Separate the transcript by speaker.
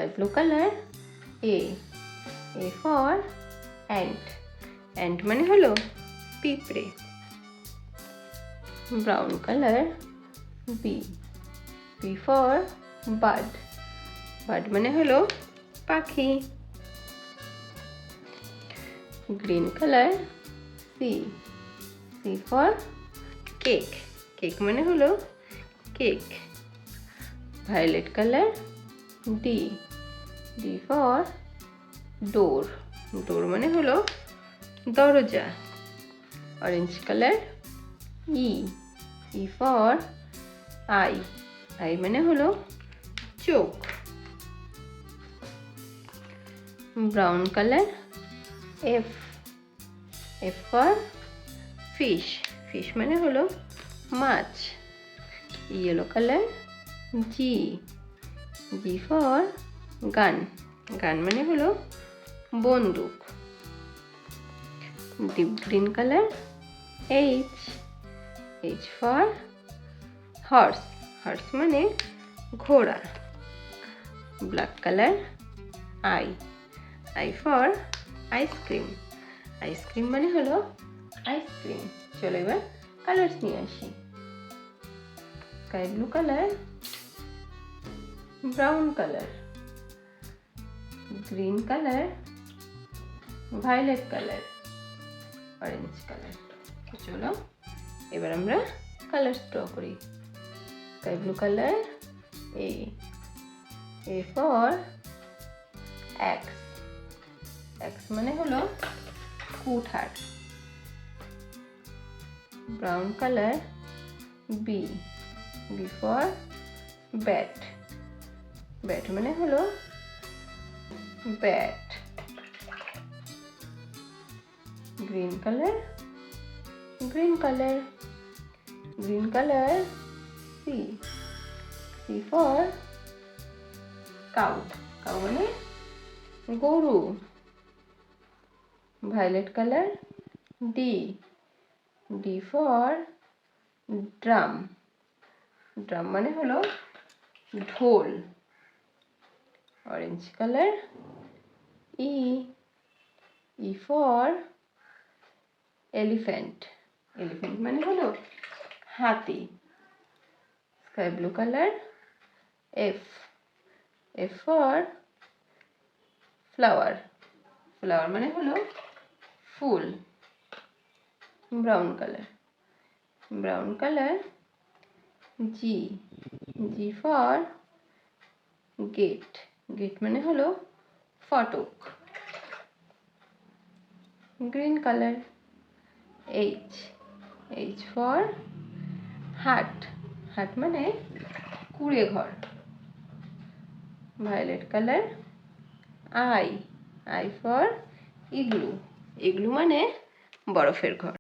Speaker 1: sky blue color. A for ant. Ant মানে হলো পিঁপড়ে। Brown color. B for bird. Bird মানে হলো পাখি। Green color. C for cake. Cake মানে হলো cake. Violet color. D for door. Door মানে হলো দরজা। Orange color. E for eye. Eye মানে হলো চোখ। Brown color. F for fish. Fish মানে হলো মাছ। Yellow color. G for gun. Gun মানে হলো বন্দুক। Deep green color. H for horse. Horse মানে ঘোড়া। Black color. I for ice cream. Ice cream মানে হলো আইসক্রিম। চলো এবার কালার্স নিয়ে আসি। Sky blue colour, brown colour, green colour, violet colour, orange colour. চলো এবার আমরা কালার্স ড্র করি। Sky blue colour, A for X. X মানে হলো কুঠার। Brown colour, B for bat. Bat মানে হলো bat. Green colour, green colour, C for cow. Cow মানে গরু। Violet colour, D for drum. Drum মানে হলো ঢোল। Orange colour, E for elephant. Elephant মানে হলো হাতি। Sky blue colour, F for flower. Flower মানে হলো ফুল। Brown colour, G for gate. Gate মানে হলো ফটক। Green colour, H for hut. Hut মানে কুঁড়ে ঘর। Violet colour, I for igloo. Igloo মানে বরফের ঘর।